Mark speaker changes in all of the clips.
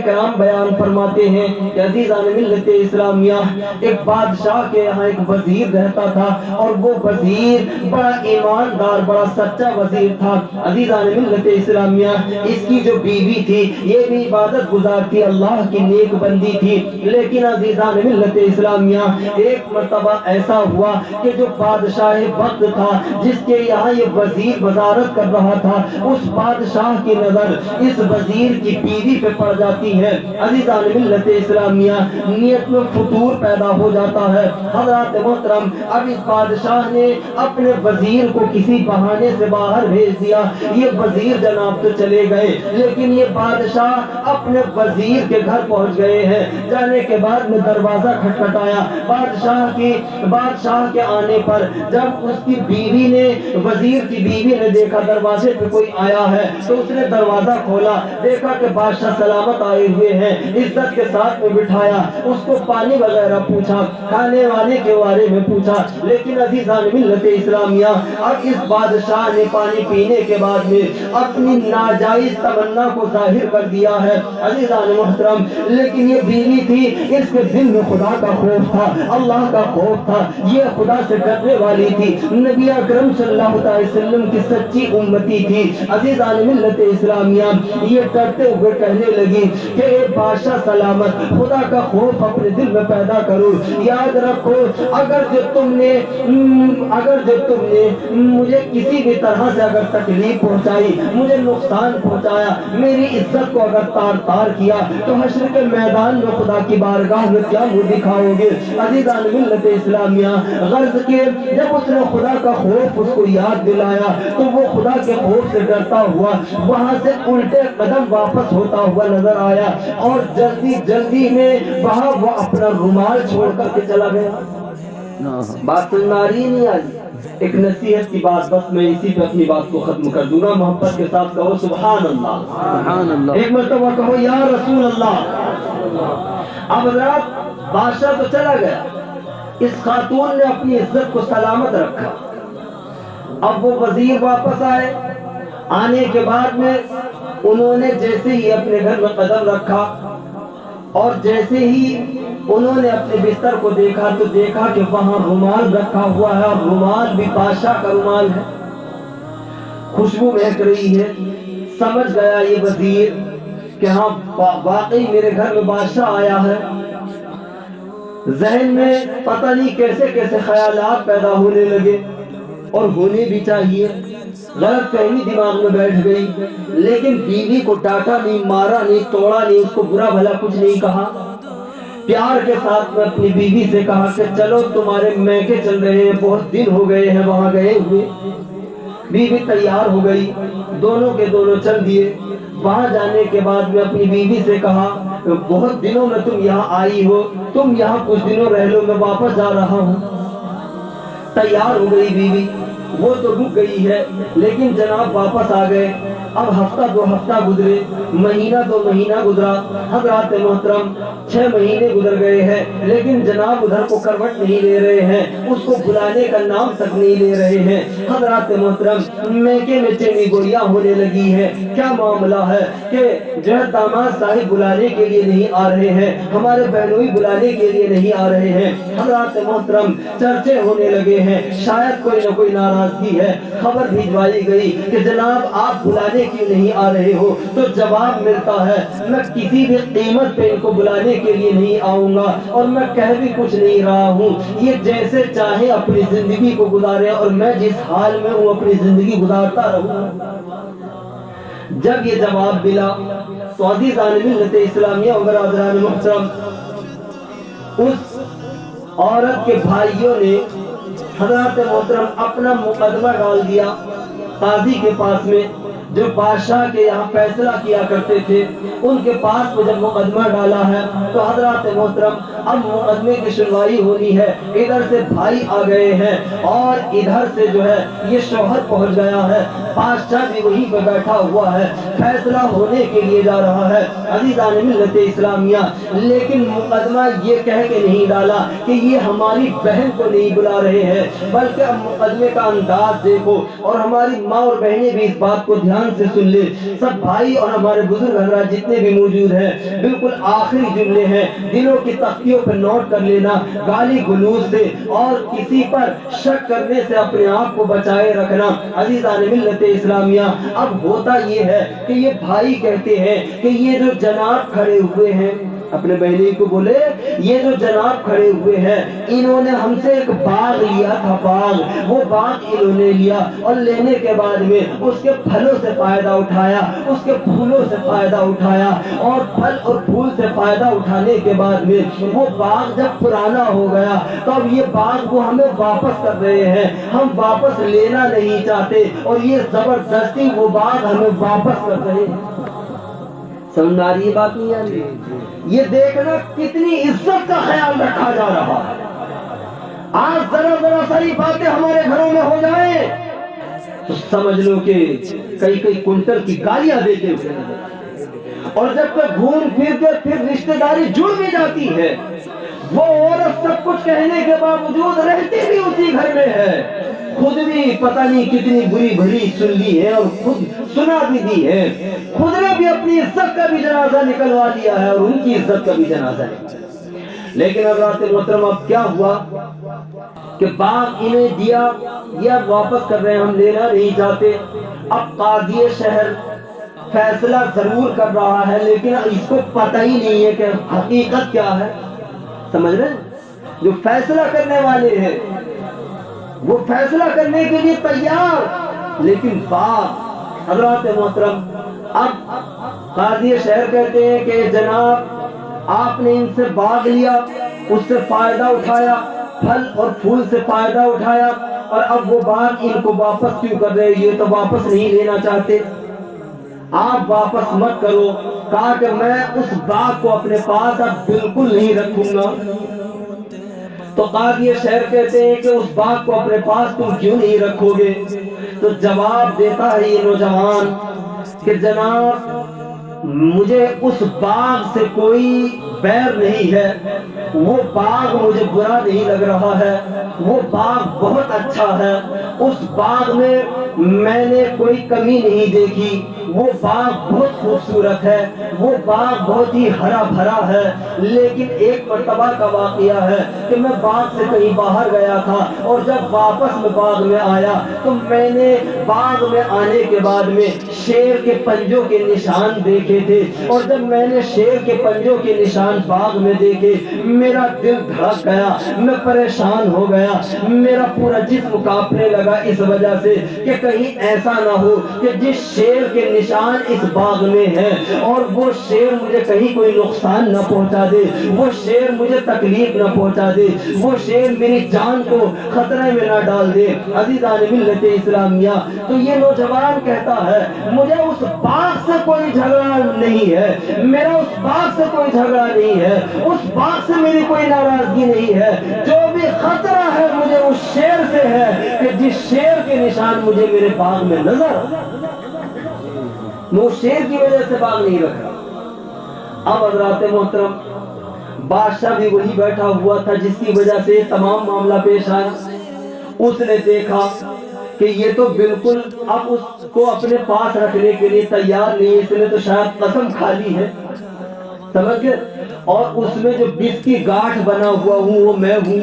Speaker 1: کرام بیان فرماتے ہیں کہ عزیزان ملت اسلامیہ، ایک بادشاہ کے یہاں ایک وزیر رہتا تھا، اور وہ وزیر بڑا ایماندار، بڑا سچا وزیر تھا۔ عزیزان ملت اسلامیہ، اس کی جو بیوی تھی یہ بھی عبادت گزار تھی، اللہ کی نیک بندی تھی، لیکن عزیزان ملت اسلامیہ ایک مرتبہ ایسا ہوا کہ جو بادشاہ وقت تھا جس کے یہاں یہ وزیر وزارت کر رہا تھا، اس بادشاہ کی نظر اس وزیر کی بیوی پہ پڑ جاتی ہے۔ عزیزان ملت اسلامیہ، نیت میں فتور پیدا ہو جاتا ہے۔ حضرات محترم، اب اس بادشاہ نے اپنے وزیر کو کسی بہانے سے باہر بھیج دیا۔ یہ وزیر جناب تو چلے گئے، لیکن یہ بادشاہ اپنے وزیر کے گھر پہنچ گئے ہیں۔ جانے کے بعد میں دروازہ کھٹکھٹایا، بادشاہ کے آنے پر جب اس کی بیوی نے، وزیر کی بیوی نے دیکھا دروازے پہ کوئی آیا ہے تو اس نے دروازہ کھولا، دیکھا کہ بادشاہ سلامت آئے ہوئے ہیں، عزت کے ساتھ میں بٹھایا، اس کو پانی وغیرہ پوچھا، کھانے وانے کے بارے میں پوچھا۔ لیکن عزیزان ملت اسلامیہ، اب اس بادشاہ نے پانی پینے کے بعد میں اپنی ناجائز تمنا کو ظاہر کر دیا ہے۔ عزیزان محترم، لیکن یہ بیوی تھی، اس کے دل میں خدا کا خوف تھا، اللہ کا خوف تھا، یہ خدا سے ڈرنے والی تھی، نبی اکرم صلی اللہ علیہ وسلم کی سچی امتی تھی۔ عزیزان ملت اسلامیہ، یہ ڈرتے ہوئے کہنے لگی کہ اے بادشاہ سلامت، خدا کا خوف اپنے دل میں پیدا کرو، یاد رکھو اگر جو تم نے مجھے کسی بھی طرح سے اگر تکلیف پہنچائی، مجھے نقصان پہنچایا، میری عزت کو اگر تار تار کیا، تو حشر کے میدان میں خدا کی بارگاہ میں کیا منہ دکھاؤ گے؟ عزیزان ملت اسلامیہ، غرض کے جب اس نے خدا کا خوف اس کو یاد دلایا تو وہ خدا کے خوف سے ڈرتا ہوا وہاں سے الٹے قدم واپس ہوتا ہوا نظر آیا، اور جلدی میں وہاں وہ اپنا رومال چھوڑ کر کے چلا گیا۔ بات سمجھ میں آ رہی نہیں آئی؟ ایک نصیحت کی بات، بس میں اسی پہ اپنی بات کو ختم کر دوں گا۔ محبت کے ساتھ کہو سبحان اللہ، سبحان اللہ، ایک مرتبہ کہو یا رسول اللہ۔ اب حضرات، بادشاہ تو چلا گیا، اس خاتون نے اپنی عزت کو سلامت رکھا۔ اب وہ وزیر واپس آئے، آنے کے بعد میں انہوں نے جیسے ہی اپنے گھر میں قدم رکھا اور جیسے ہی انہوں نے اپنے بستر کو دیکھا تو دیکھا کہ وہاں رومال رکھا ہوا ہے، اور رومال بھی بادشاہ کا رومال ہے، خوشبو مہک رہی ہے۔ سمجھ گیا یہ وزیر کہ ہاں واقعی میرے گھر میں بادشاہ آیا ہے۔ ذہن میں پتہ نہیں کیسے کیسے خیالات پیدا ہونے لگے، اور ہونے بھی چاہیے۔ غلط فہمی دماغ میں بیٹھ گئی، لیکن بیوی کو ڈانٹا نہیں، مارا نہیں، توڑا نہیں، اس کو برا بھلا کچھ نہیں کہا۔ پیار کے ساتھ میں اپنی بیوی سے کہا کہ چلو تمہارے میکے چل رہے ہیں، بہت دن ہو گئے ہیں وہاں گئے ہوئے۔ بیوی تیار ہو گئی، دونوں کے دونوں چل دیے۔ وہاں جانے کے بعد میں اپنی بیوی سے کہا بہت دنوں میں تم یہاں آئی ہو، تم یہاں کچھ دنوں رہ لو، میں واپس جا رہا ہوں۔ تیار ہو گئی بیوی، وہ تو رک گئی ہے، لیکن جناب واپس آ گئے۔ اب ہفتہ دو ہفتہ گزرے، مہینہ دو مہینہ گزرا۔ حضرات محترم، 6 مہینے گزر گئے ہیں، لیکن جناب ادھر کو کروٹ نہیں لے رہے ہیں، اس کو بلانے کا نام تک نہیں لے رہے ہیں۔ حضرات محترم، میکے میں چینی گوئیاں ہونے لگی ہے۔ کیا معاملہ ہے کہ جو ہے داماد صاحب بلانے کے لیے نہیں آ رہے ہیں، ہمارے بہنوئی بلانے کے لیے نہیں آ رہے ہیں۔ حضرات محترم، چرچے ہونے لگے ہیں، شاید کوئی نہ کوئی ناراضگی ہے۔ خبر بھجوائی گئی کہ جناب آپ بلانے کیوں نہیں آ رہے ہو؟ تو جواب ملتا ہے میں کسی بھی قیمت پہ ان کو بلانے کے لیے نہیں آؤں گا، اور میں کہہ بھی کچھ نہیں رہا ہوں، یہ جیسے چاہے اپنی زندگی کو گزارے، اور میں جس حال میں ہوں اپنی زندگی گزارتا رہوں۔ جب یہ جواب ملا تو عزیزان ملت اسلامیہ و برادران محترم، اس عورت کے بھائیوں نے حضرات محترم اپنا مقدمہ ڈال دیا قاضی کے پاس میں، جو بادشاہ کے یہاں فیصلہ کیا کرتے تھے، ان کے پاس میں جب مقدمہ ڈالا ہے تو حضرات محترم اب مقدمے کی سنوائی ہونی ہے۔ ادھر سے بھائی آ گئے ہیں اور ادھر سے جو ہے یہ شوہر پہنچ گیا ہے، بادشاہ بھی وہیں پہ بیٹھا ہوا ہے، فیصلہ ہونے کے لیے جا رہا ہے۔ عزیزان ملت اسلامیہ، لیکن مقدمہ یہ کہہ کے نہیں ڈالا کہ یہ ہماری بہن کو نہیں بلا رہے ہیں، بلکہ اب مقدمے کا انداز دیکھو، اور ہماری ماں اور بہنیں بھی اس بات کو دھیان دھیان سے سن لے سب بھائی اور ہمارے بزرگ حضرات جتنے بھی موجود ہیں، بالکل آخری جملے ہیں، دلوں کی تختیوں پر نوٹ کر لینا، گالی گلوز سے اور کسی پر شک کرنے سے اپنے آپ کو بچائے رکھنا۔ عزیزان ملت اسلامیہ، اب ہوتا یہ ہے کہ یہ بھائی کہتے ہیں کہ یہ جو جناب کھڑے ہوئے ہیں، اپنے بہنی کو بولے یہ جو جناب کھڑے ہوئے ہیں انہوں نے ہم سے ایک باغ لیا تھا، باغ، وہ باغ انہوں نے لیا اور لینے کے بعد میں اس کے پھلوں سے فائدہ اٹھایا، اس کے پھولوں سے فائدہ اٹھایا، اور پھل اور پھول سے فائدہ اٹھانے کے بعد میں وہ باغ جب پرانا ہو گیا تو اب یہ باغ وہ ہمیں واپس کر رہے ہیں، ہم واپس لینا نہیں چاہتے اور یہ زبردستی وہ باغ ہمیں واپس کر رہے ہیں۔ سمجھ آ رہی ہے بات نہیں آ رہی؟ یہ دیکھنا کتنی عزت کا خیال رکھا جا رہا ہے۔ آج ذرا ذرا ساری باتیں ہمارے گھروں میں ہو جائیں تو سمجھ لو کہ کئی کئی کنٹل کی گالیاں دیتے ہوئے، اور جب تک گھوم پھر کے پھر رشتہ داری جڑ بھی جاتی ہے، وہ عورت سب کچھ کہنے کے باوجود رہتی بھی اسی گھر میں ہے، خود بھی پتہ نہیں کتنی بری بھری سن لی ہے اور خود سنا بھی دی ہے، خود نے بھی اپنی عزت کا بھی جنازہ نکلوا لیا ہے اور ان کی عزت کا بھی جنازہ ہے۔ لیکن حضرات محترم اب کیا ہوا کہ باغ انہیں دیا، یہ واپس کر رہے ہیں، ہم لینا نہیں چاہتے۔ اب قاضی شہر فیصلہ ضرور کر رہا ہے لیکن اس کو پتہ ہی نہیں ہے کہ حقیقت کیا ہے، سمجھ رہے ہیں؟ جو فیصلہ کرنے والے ہیں وہ فیصلہ کرنے کے لیے تیار، لیکن باغ، حضرات محترم اب قاضی شہر کہتے ہیں کہ جناب آپ نے ان سے باغ لیا، اس سے فائدہ اٹھایا، پھل اور پھول سے فائدہ اٹھایا، اور اب وہ باغ ان کو واپس کیوں کر رہے؟ یہ تو واپس نہیں لینا چاہتے، آپ واپس مت کرو۔ کہا کہ میں اس باغ کو اپنے پاس اب بالکل نہیں رکھوں گا۔ تو قاضی شہر کہتے ہیں کہ اس باغ کو اپنے پاس تم کیوں نہیں رکھو گے؟ تو جواب دیتا ہے یہ نوجوان کہ جناب مجھے اس باغ سے کوئی بیر نہیں ہے، وہ باغ مجھے برا نہیں لگ رہا ہے، وہ باغ بہت اچھا ہے، اس باغ میں نے کوئی کمی نہیں دیکھی، وہ باغ بہت خوبصورت ہے، وہ باغ بہت ہی ہرا بھرا ہے۔ لیکن ایک مرتبہ کا واقعہ ہے کہ میں باغ سے کہیں باہر گیا تھا اور جب واپس میں باغ میں آیا تو میں نے باغ میں آنے کے بعد میں شیر کے پنجوں کے نشان دیکھے تھے، اور جب میں نے شیر کے پنجوں کے نشان باغ میں دیکھے میرا دل دھڑک گیا، میں پریشان ہو گیا، میرا پورا جسم کانپنے لگا اس وجہ سے کہ کہیں ایسا نہ ہو کہ جس شیر کے نشان اس باغ میں ہے اور وہ شیر مجھے کہیں کوئی نقصان نہ پہنچا دے، وہ شیر مجھے تکلیف نہ پہنچا دے، وہ شیر میری جان کو خطرے میں نہ ڈال دے۔ عزیزان ملت اسلامیہ، تو یہ نوجوان کہتا ہے مجھے اس باغ سے کوئی جھگڑا نہیں ہے، میرا اس باغ سے کوئی جھگڑا نہیں ہے، اس باغ سے میری کوئی ناراضگی نہیں ہے، جو بھی خطرہ ہے مجھے اس شیر سے ہے کہ جس شیر کے نشان مجھے میرے باغ میں نظر، میں اس شیر کی وجہ سے باغ نہیں رکھا۔ اب حضرات محترم بادشاہ بھی وہی بیٹھا ہوا تھا جس کی وجہ سے تمام معاملہ پیش آیا، اس نے دیکھا کہ یہ تو بالکل اب اس کو اپنے پاس رکھنے کے لیے تیار نہیں، اس نے تو شاید قسم کھا لی ہے، سمجھ گئے؟ اور اس میں جو بیس کی گاٹھ بنا ہوا ہوں وہ میں ہوں،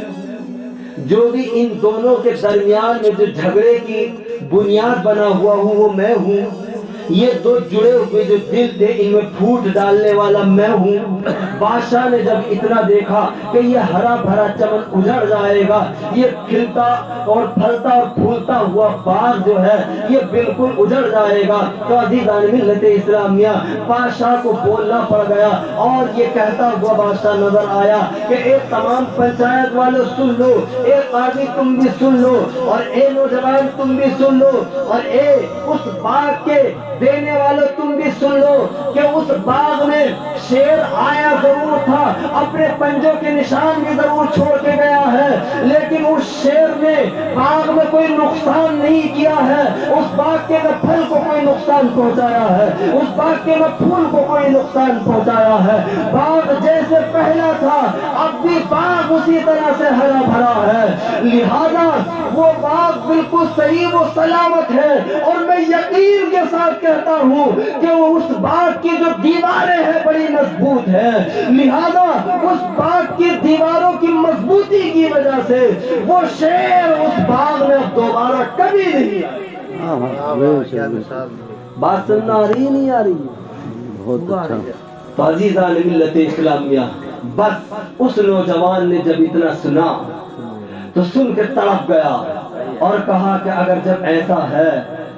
Speaker 1: جو بھی ان دونوں کے درمیان میں جو جھگڑے کی بنیاد بنا ہوا ہوں وہ میں ہوں، یہ دو جڑے ہوئے جو دل تھے ان میں پھوٹ ڈالنے والا میں ہوں۔ بادشاہ نے جب اتنا دیکھا کہ یہ ہرا بھرا چمن اجڑ جائے گا، یہ کھلتا اور پھلتا اور پھولتا ہوا باغ جو ہے یہ بالکل اجڑ جائے گا، تو عزیزان ملت اسلامیہ بادشاہ کو بولنا پڑ گیا، اور یہ کہتا ہوا بادشاہ نظر آیا کہ اے تمام پنچایت والوں سن لو، اے قاضی تم بھی سن لو، اور اے نوجوان تم بھی سن لو، اور اے اس باغ کے دینے والوں تم بھی سن لو کہ اس باغ میں شیر آیا ضرور تھا اپنے پنجوں کے نشان بھی ضرور چھوڑ کے گیا ہے، لیکن اس شیر نے باغ میں کوئی نقصان نہیں کیا ہے، اس باغ کے نہ پھل کو کوئی نقصان پہنچایا ہے، اس باغ کے نہ پھول کو کوئی نقصان پہنچایا ہے۔ باغ جیسے پہلا تھا اب بھی باغ اسی طرح سے ہرا بھرا ہے، لہذا وہ باغ بالکل صحیح و سلامت ہے، اور میں یقین کے ساتھ کہتا ہوں کہ اس باغ کی جو دیواریں ہیں بڑی مضبوط ہیں، لہذا اس باغ کی دیواروں کی مضبوطی کی وجہ سے وہ شیر اس باغ میں اب دوبارہ کبھی نہیں آئے۔ بات سننا آ رہی نہیں آ رہی؟ بہت اچھا۔ تو عزیزان ملت اسلامیہ، بس اس نوجوان نے جب اتنا سنا تو سن کے تڑپ گیا اور کہا کہ اگر جب ایسا ہے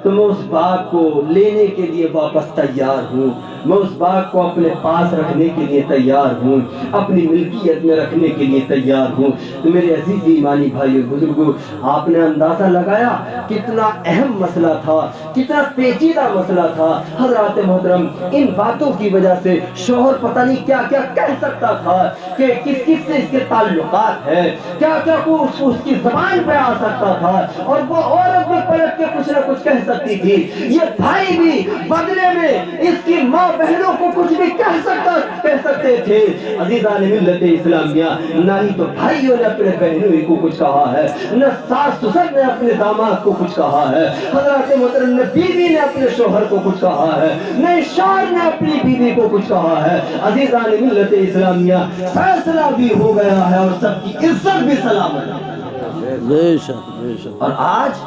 Speaker 1: تو میں اس باغ کو لینے کے لیے واپس تیار ہوں، میں اس باغ کو اپنے پاس رکھنے کے لیے تیار ہوں، اپنی ملکیت میں رکھنے کے لیے تیار ہوں۔ تو میرے عزیز ایمانی بھائی بزرگوں، آپ نے اندازہ لگایا کتنا اہم مسئلہ تھا، کتنا پیچیدہ مسئلہ تھا۔ حضرات محترم، ان باتوں کی وجہ سے شوہر پتہ نہیں کیا کیا کہہ سکتا تھا کہ کس کس سے اس کے تعلقات ہیں، کیا کیا اس کی زبان پہ آ سکتا تھا، اور وہ عورت بھی پلٹ کے کچھ نہ کچھ کہہ سکتی تھی، یہ بھائی بھی بدلے میں اس کی ماں بہنوں کو کچھ بھی کہہ سکتے تھے۔ عزیزان ملت اسلامیہ، نہ ہی تو بھائیوں نے اپنے بہنوں کو کچھ کہا ہے، نہ ساس سسر نے اپنے داماد کو کچھ کہا ہے، حضرات محترم نے بیوی نے اپنے شوہر کو کچھ کہا ہے، نہ شوہر نے اپنی بیوی کو کچھ کہا ہے۔ عزیزان ملت اسلامیہ، فیصلہ بھی ہو گیا ہے اور سب کی عزت بھی سلامت ہے۔
Speaker 2: بے شک بے شک۔
Speaker 1: اور آج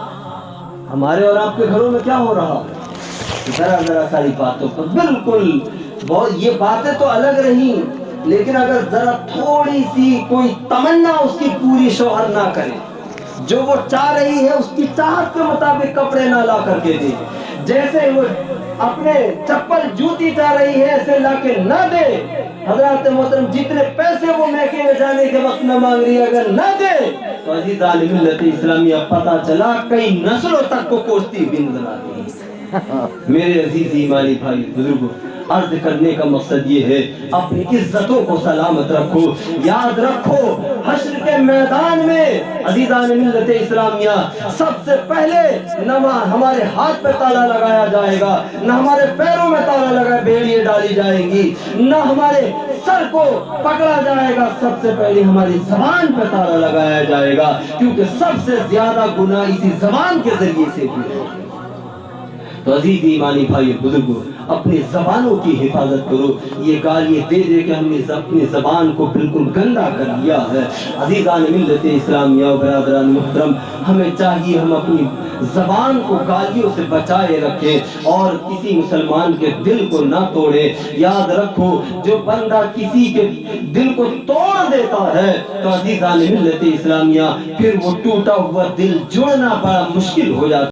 Speaker 1: ہمارے اور آپ کے گھروں میں کیا ہو رہا ہے؟ ذرا ساری باتوں پر بالکل بہت، یہ باتیں تو الگ رہی، لیکن اگر ذرا تھوڑی سی کوئی تمنا اس کی پوری شوہر نہ کرے، جو وہ چاہ رہی ہے اس کی چاہت کے مطابق کپڑے نہ لا کر کے دے، جیسے وہ اپنے چپل جوتی چاہ رہی ہے ایسے لا کے نہ دے، حضرات محترم جتنے پیسے وہ میکے میں جانے کے وقت نہ مانگ رہی ہے اگر نہ دے، تو عزیزان ملت اسلامیہ پتہ چلا کئی نسلوں تک کو کوستی بھی نظر آتی ہے۔ میرے عزیز ایمانی بھائی بزرگوں، عرض کرنے کا مقصد یہ ہے اپنی عزتوں کو سلامت رکھو، یاد رکھو حشر کے میدان میں عزیزان ملت اسلامیہ سب سے پہلے نہ ہمارے ہاتھ پہ تالا لگایا جائے گا، نہ ہمارے پیروں میں تالا لگا بیڑیاں ڈالی جائیں گی، نہ ہمارے سر کو پکڑا جائے گا، سب سے پہلے ہماری زبان پہ تالا لگایا جائے گا، کیونکہ سب سے زیادہ گناہ اسی زبان کے ذریعے سے ہوئے۔ تو عزیز ایمانی بھائی بزرگوں، اپنی زبانوں کی حفاظت کرو۔ یہ گالیاں دے دے کے ہم نے اپنی زبان کو بالکل گندا کر لیا ہے۔ عزیزان ملت اسلامیہ و برادران محترم، ہمیں چاہیے ہم اپنی زبان کو گالیوں سے بچائے رکھیں اور کسی مسلمان کے دل کو نہ توڑے۔ یاد رکھو جو بندہ کسی کے دل کو توڑ دیتا ہے تو عزیزان ملت اسلامیہ پھر وہ ٹوٹا ہوا دل جوڑنا بڑا مشکل ہو جاتا ہے۔